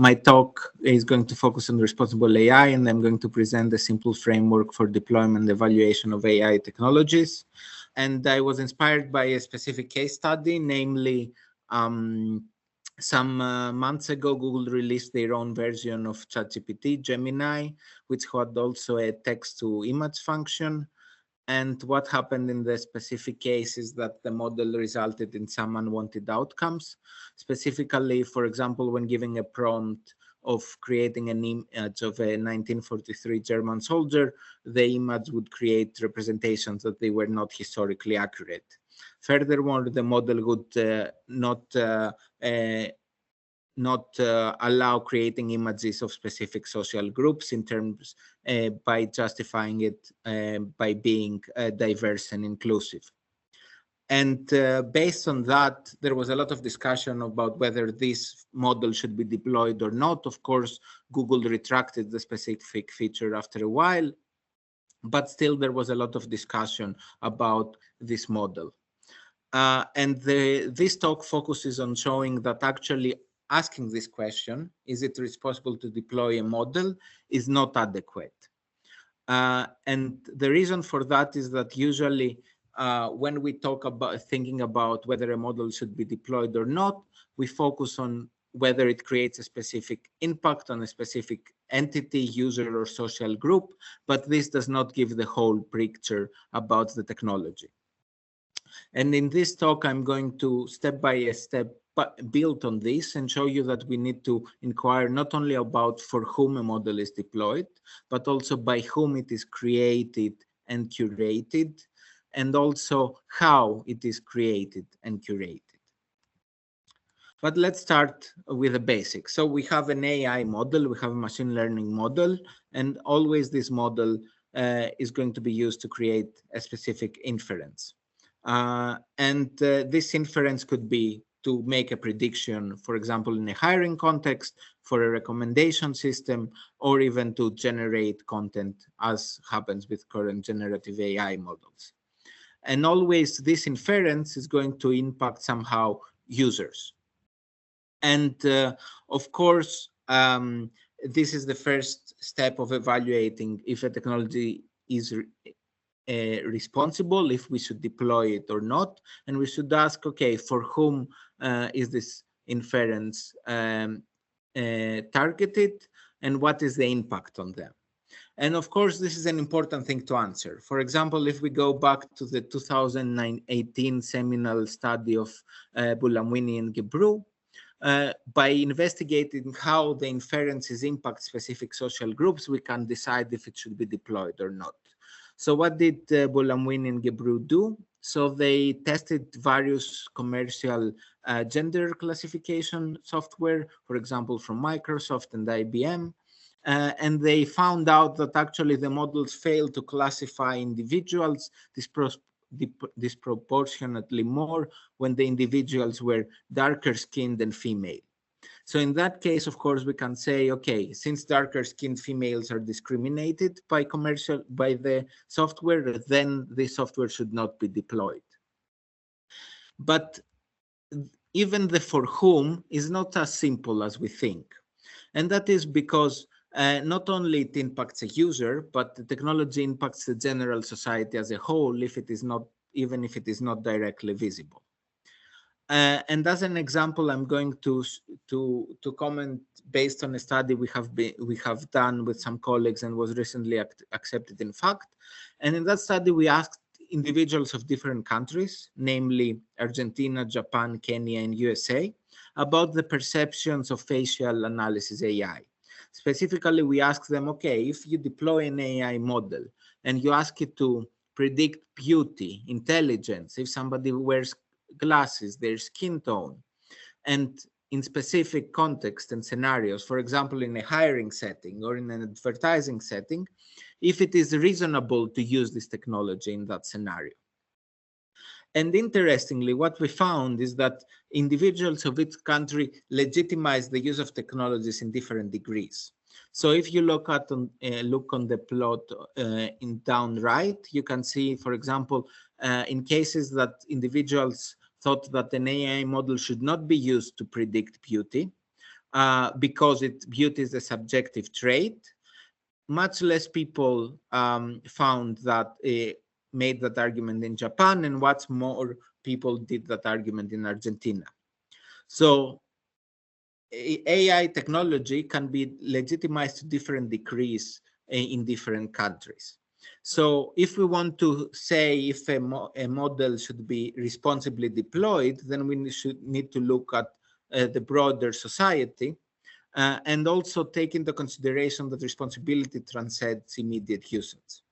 My talk is going to focus on responsible AI, and I'm going to present a simple framework for deployment and evaluation of AI technologies. And I was inspired by a specific case study, namely, some months ago, Google released their own version of ChatGPT, Gemini, which had also a text-to-image function. And what happened in the specific case is that the model resulted in some unwanted outcomes. Specifically, for example, when giving a prompt of creating an image of a 1943 German soldier, the image would create representations that they were not historically accurate. Furthermore, the model would not allow creating images of specific social groups in terms by justifying it by being diverse and inclusive. And based on that, there was a lot of discussion about whether this model should be deployed or not. Of course, Google retracted the specific feature after a while, but still there was a lot of discussion about this model. This talk focuses on showing that actually asking this question, is it responsible to deploy a model, is not adequate. And the reason for that is that usually when we talk about thinking about whether a model should be deployed or not, we focus on whether it creates a specific impact on a specific entity, user, or social group, but this does not give the whole picture about the technology. And in this talk, I'm going to step by step build on this and show you that we need to inquire not only about for whom a model is deployed, but also by whom it is created and curated, and also how it is created and curated. But let's start with the basics. So we have an AI model, we have a machine learning model, and always this model is going to be used to create a specific inference. This inference could be to make a prediction, for example, in a hiring context, for a recommendation system, or even to generate content, as happens with current generative AI models. And always this inference is going to impact somehow users. And of course, this is the first step of evaluating if a technology is responsible, if we should deploy it or not. And we should ask, okay, for whom is this inference targeted, and what is the impact on them? And of course, this is an important thing to answer. For example, if we go back to the 2018 seminal study of Bulamwini and Gebru, by investigating how the inferences impact specific social groups, we can decide if it should be deployed or not. So what did Bulamwini and Gebru do? So they tested various commercial gender classification software, for example, from Microsoft and IBM. And they found out that actually the models failed to classify individuals disproportionately more when the individuals were darker skinned and female. So in that case, of course, we can say, okay, since darker skinned females are discriminated by the software, then this software should not be deployed. But even the for whom is not as simple as we think. And that is because not only it impacts a user, but the technology impacts the general society as a whole, even if it is not directly visible. And as an example, I'm going to comment based on a study we have done with some colleagues and was recently accepted in fact. And in that study, we asked individuals of different countries, namely Argentina, Japan, Kenya, and USA, about the perceptions of facial analysis AI. Specifically, we asked them, okay, if you deploy an AI model and you ask it to predict beauty, intelligence, if somebody wears glasses, their skin tone, and in specific context and scenarios, for example, in a hiring setting or in an advertising setting, if it is reasonable to use this technology in that scenario. And interestingly, what we found is that individuals of each country legitimize the use of technologies in different degrees. So if you look on the plot in down right, you can see, for example, in cases that individuals thought that an AI model should not be used to predict beauty, because beauty is a subjective trait. Much less people found that made that argument in Japan, and what's more, people did that argument in Argentina. So AI technology can be legitimized to different degrees in different countries. So if we want to say if a model should be responsibly deployed, then we should need to look at the broader society and also take into consideration that responsibility transcends immediate usage.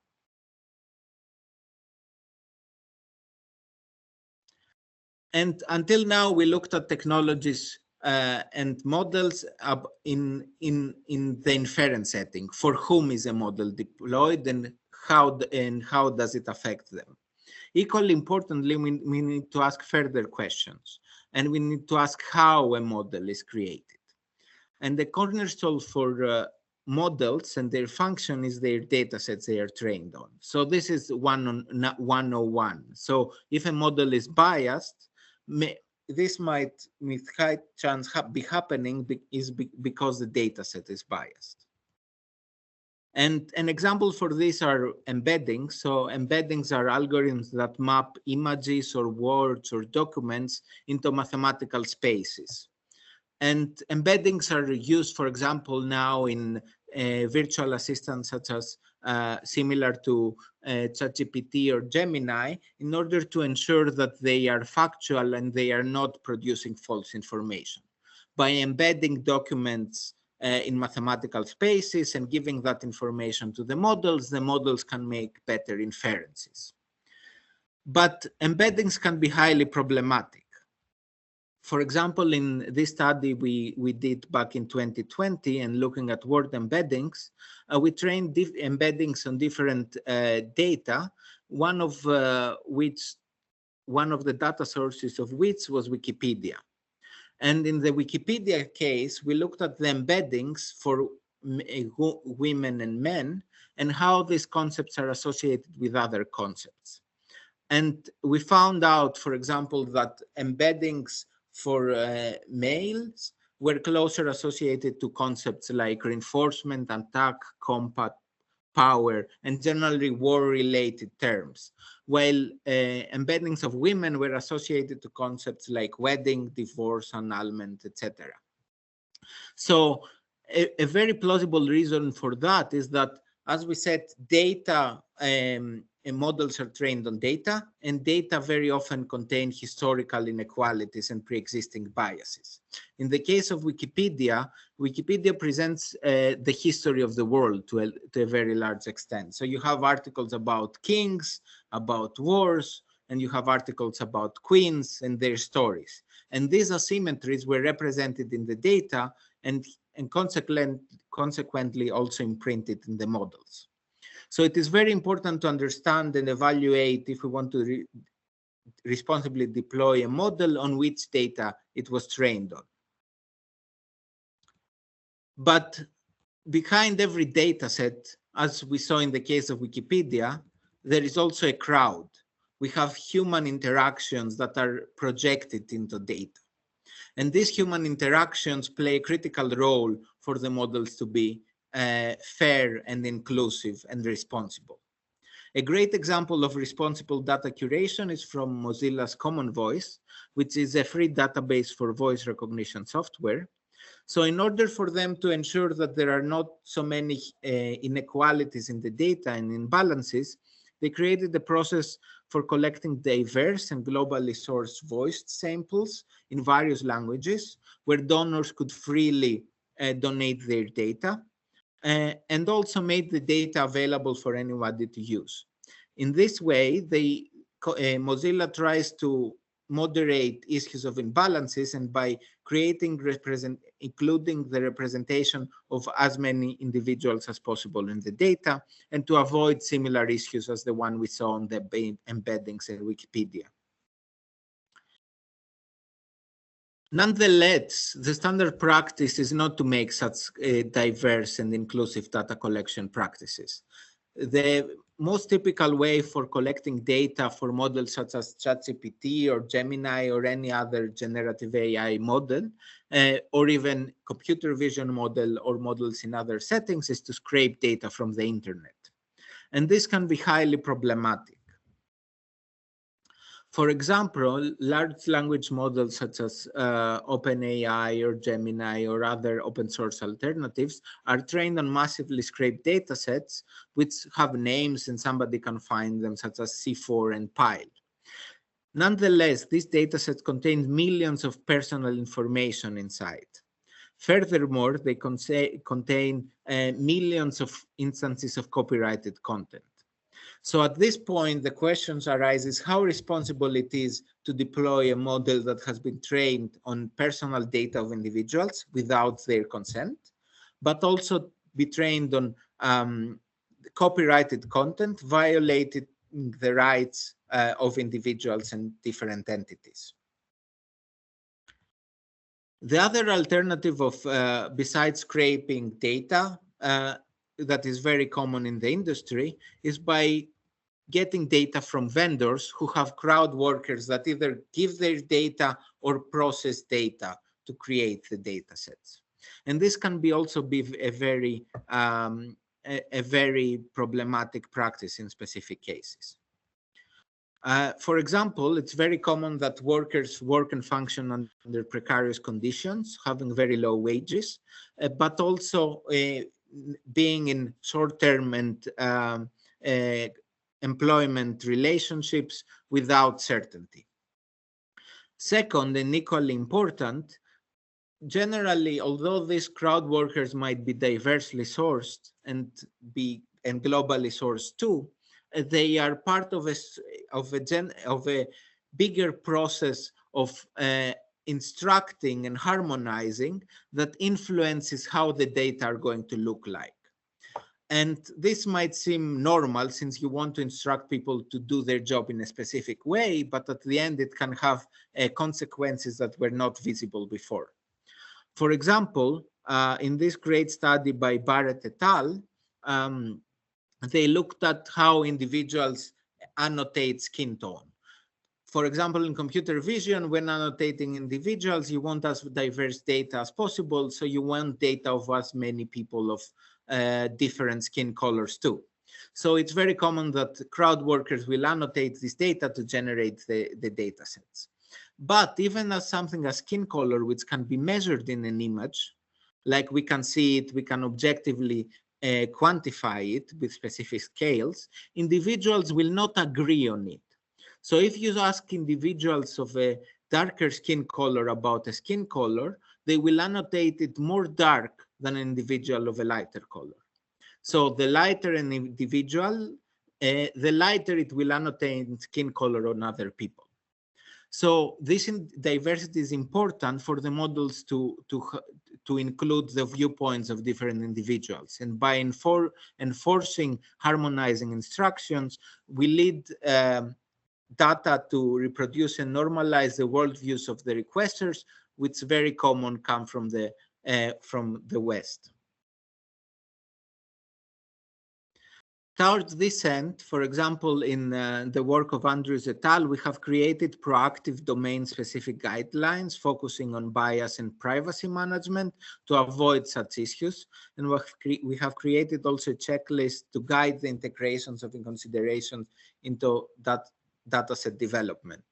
And until now, we looked at technologies and models in the inference setting. For whom is a model deployed, and how does it affect them? Equally importantly, we need to ask further questions, and we need to ask how a model is created. And the cornerstone for models and their function is their data sets they are trained on. So this is 101. So if a model is biased, this might with high chance be happening because the data set is biased. And an example for this are embeddings. So embeddings are algorithms that map images or words or documents into mathematical spaces. And embeddings are used, for example, now in virtual assistants such as similar to ChatGPT or Gemini, in order to ensure that they are factual and they are not producing false information. By embedding documents in mathematical spaces and giving that information to the models can make better inferences. But embeddings can be highly problematic. For example, in this study we did back in 2020 and looking at word embeddings, we trained embeddings on different data, one of the data sources of which was Wikipedia. And in the Wikipedia case, we looked at the embeddings for women and men and how these concepts are associated with other concepts. And we found out, for example, that embeddings for males were closer associated to concepts like reinforcement, attack, combat, power, and generally war-related terms, while embeddings of women were associated to concepts like wedding, divorce, annulment, etc. So a very plausible reason for that is that, as we said, data and models are trained on data, and data very often contain historical inequalities and pre-existing biases. In the case of Wikipedia, Wikipedia presents the history of the world to a very large extent. So you have articles about kings, about wars, and you have articles about queens and their stories. And these asymmetries were represented in the data and consequently also imprinted in the models. So it is very important to understand and evaluate if we want to responsibly deploy a model on which data it was trained on. But behind every data set, as we saw in the case of Wikipedia, there is also a crowd. We have human interactions that are projected into data. And these human interactions play a critical role for the models to be fair and inclusive and responsible. A great example of responsible data curation is from Mozilla's Common Voice, which is a free database for voice recognition software. So in order for them to ensure that there are not so many inequalities in the data and imbalances, they created a process for collecting diverse and globally sourced voiced samples in various languages, where donors could freely donate their data, and also made the data available for anybody to use. In this way, Mozilla tries to moderate issues of imbalances, and by including the representation of as many individuals as possible in the data, and to avoid similar issues as the one we saw on the embeddings in Wikipedia. Nonetheless, the standard practice is not to make such diverse and inclusive data collection practices. The most typical way for collecting data for models such as ChatGPT or Gemini or any other generative AI model, or even computer vision model or models in other settings, is to scrape data from the internet. And this can be highly problematic. For example, large language models such as OpenAI or Gemini or other open source alternatives are trained on massively scraped data sets, which have names and somebody can find them, such as C4 and Pile. Nonetheless, these datasets contain millions of personal information inside. Furthermore, they contain millions of instances of copyrighted content. So at this point, the questions arises how responsible it is to deploy a model that has been trained on personal data of individuals without their consent, but also be trained on copyrighted content, violating the rights of individuals and different entities. The other alternative of besides scraping data that is very common in the industry is by getting data from vendors who have crowd workers that either give their data or process data to create the data sets. And this can be also be a very problematic practice in specific cases. For example, it's very common that workers work and function under precarious conditions, having very low wages, but also being in short-term and employment relationships without certainty. Second, and equally important, generally, although these crowd workers might be diversely sourced and globally sourced too, they are part of a bigger process of instructing and harmonizing that influences how the data are going to look like. And this might seem normal since you want to instruct people to do their job in a specific way, but at the end it can have consequences that were not visible before. For example, in this great study by Barrett et al., they looked at how individuals annotate skin tone. For example, in computer vision, when annotating individuals, you want as diverse data as possible. So you want data of as many people of different skin colors too. So it's very common that crowd workers will annotate this data to generate the data sets. But even as something as skin color, which can be measured in an image, like we can see it, we can objectively quantify it with specific scales, individuals will not agree on it. So if you ask individuals of a darker skin color about a skin color, they will annotate it more dark than an individual of a lighter color. So the lighter an individual, the lighter it will annotate skin color on other people. So this diversity is important for the models to include the viewpoints of different individuals. And by enforcing harmonizing instructions, we lead data to reproduce and normalize the worldviews of the requesters, which very common come from the West. Towards this end, for example, in the work of Andrews et al., we have created proactive domain-specific guidelines focusing on bias and privacy management to avoid such issues. And we have created also a checklist to guide the integrations of considerations into that dataset development.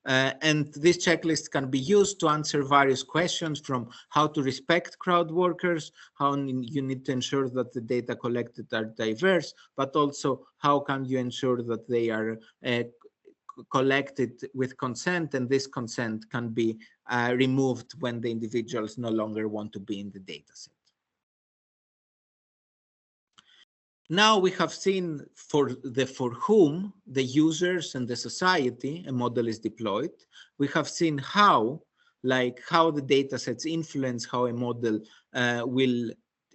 And this checklist can be used to answer various questions from how to respect crowd workers, how you need to ensure that the data collected are diverse, but also how can you ensure that they are collected with consent, and this consent can be removed when the individuals no longer want to be in the dataset. Now we have seen for whom the users and the society a model is deployed. We have seen how the data sets influence how a model will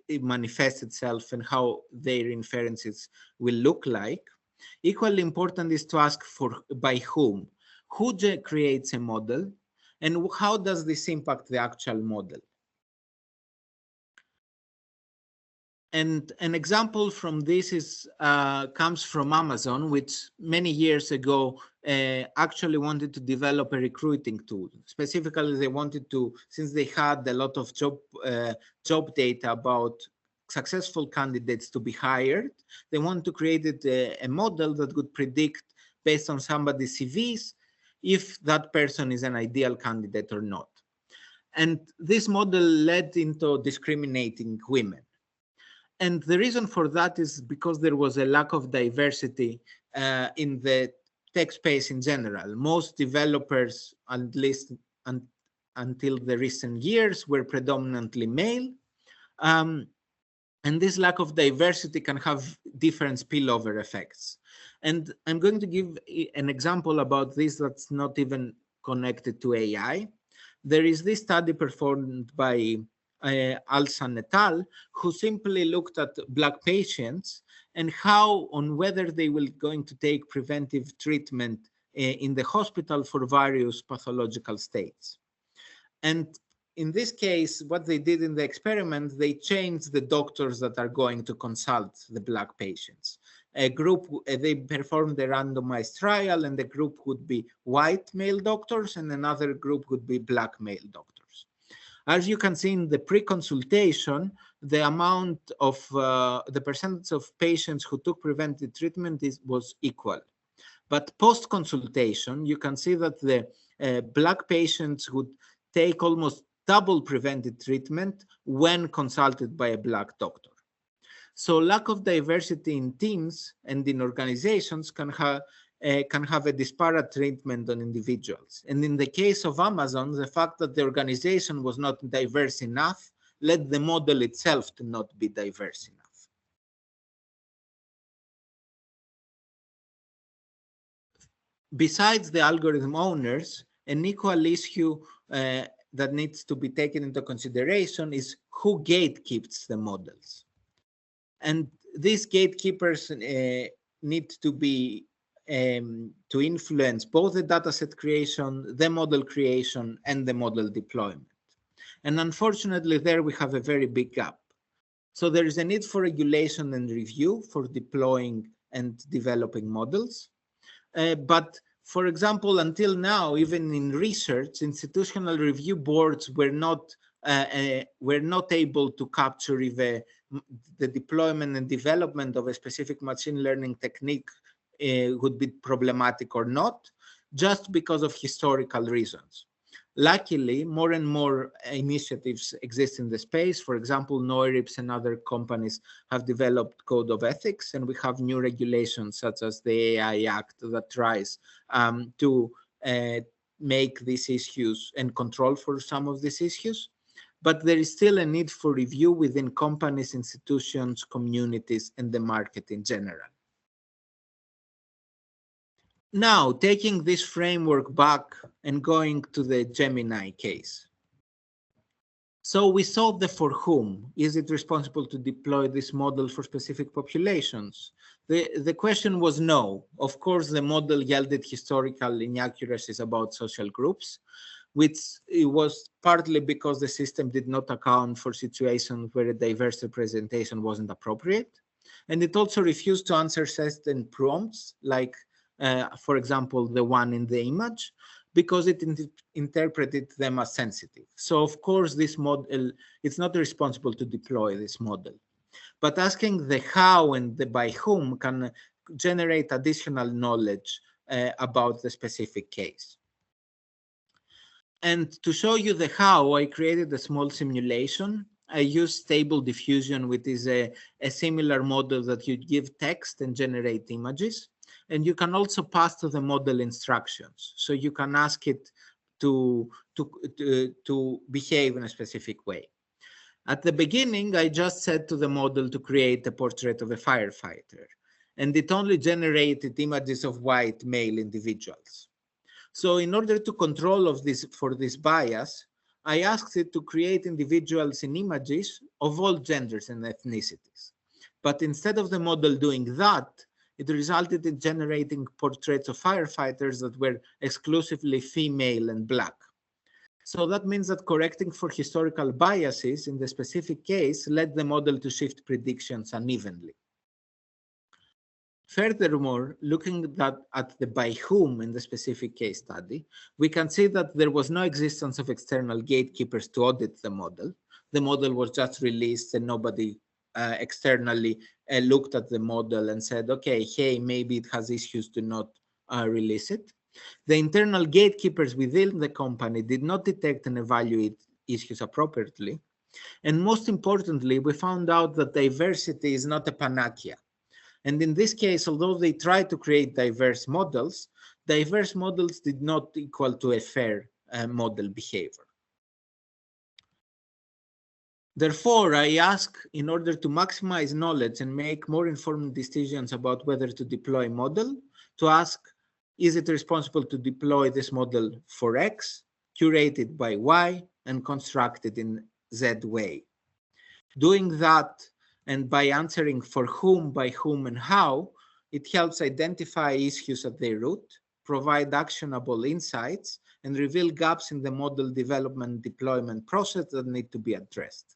manifest itself and how their inferences will look like. Equally important is to ask for by whom. Who creates a model and how does this impact the actual model? And an example from this is comes from Amazon, which many years ago actually wanted to develop a recruiting tool. Specifically, they wanted to, since they had a lot of job data about successful candidates to be hired, they wanted to create a model that could predict based on somebody's CVs if that person is an ideal candidate or not. And this model led into discriminating women. And the reason for that is because there was a lack of diversity in the tech space in general. Most developers, at least until the recent years, were predominantly male. And this lack of diversity can have different spillover effects. And I'm going to give an example about this that's not even connected to AI. There is this study performed by Alsan et al., who simply looked at Black patients and how on whether they were going to take preventive treatment in the hospital for various pathological states. And in this case, what they did in the experiment, they changed the doctors that are going to consult the Black patients. A group, they performed a randomized trial, and the group would be white male doctors, and another group would be Black male doctors. As you can see in the pre-consultation, the amount of the percentage of patients who took preventive treatment was equal. But post-consultation, you can see that the Black patients would take almost double preventive treatment when consulted by a Black doctor. So lack of diversity in teams and in organizations can have a disparate treatment on individuals. And in the case of Amazon, the fact that the organization was not diverse enough led the model itself to not be diverse enough. Besides the algorithm owners, an equal issue that needs to be taken into consideration is who gatekeeps the models. And these gatekeepers need to be to influence both the dataset creation, the model creation, and the model deployment. And unfortunately, there we have a very big gap. So there is a need for regulation and review for deploying and developing models. But for example, until now, even in research, institutional review boards were not able to capture if the deployment and development of a specific machine learning technique would be problematic or not, just because of historical reasons. Luckily, more and more initiatives exist in the space. For example, NOIRIPS and other companies have developed code of ethics, and we have new regulations such as the AI Act that tries to make these issues and control for some of these issues. But there is still a need for review within companies, institutions, communities, and the market in general. Now, taking this framework back and going to the Gemini case. So we solved the for whom. Is it responsible to deploy this model for specific populations? The question was no. Of course, the model yielded historical inaccuracies about social groups, which it was partly because the system did not account for situations where a diverse representation wasn't appropriate. And it also refused to answer certain prompts, like for example, the one in the image, because it interpreted them as sensitive. So of course, this model, it's not responsible to deploy this model. But asking the how and the by whom can generate additional knowledge about the specific case. And to show you the how, I created a small simulation. I used Stable Diffusion, which is a similar model that you give text and generate images. And you can also pass to the model instructions. So you can ask it to behave in a specific way. At the beginning, I just said to the model to create a portrait of a firefighter. And it only generated images of white male individuals. So in order to control for this bias, I asked it to create individuals in images of all genders and ethnicities. But instead of the model doing that, it resulted in generating portraits of firefighters that were exclusively female and Black. So that means that correcting for historical biases in the specific case led the model to shift predictions unevenly. Furthermore, looking at the by whom in the specific case study, we can see that there was no existence of external gatekeepers to audit the model. The model was just released and nobody externally looked at the model and said, okay, hey, maybe it has issues, to not release it. The internal gatekeepers within the company did not detect and evaluate issues appropriately. And most importantly, we found out that diversity is not a panacea. And in this case, although they tried to create diverse models did not equal to a fair model behavior. Therefore, I ask, in order to maximize knowledge and make more informed decisions about whether to deploy a model, to ask, is it responsible to deploy this model for X, curated by Y, and constructed in Z way? Doing that, and by answering for whom, by whom, and how, it helps identify issues at their root, provide actionable insights, and reveal gaps in the model development deployment process that need to be addressed.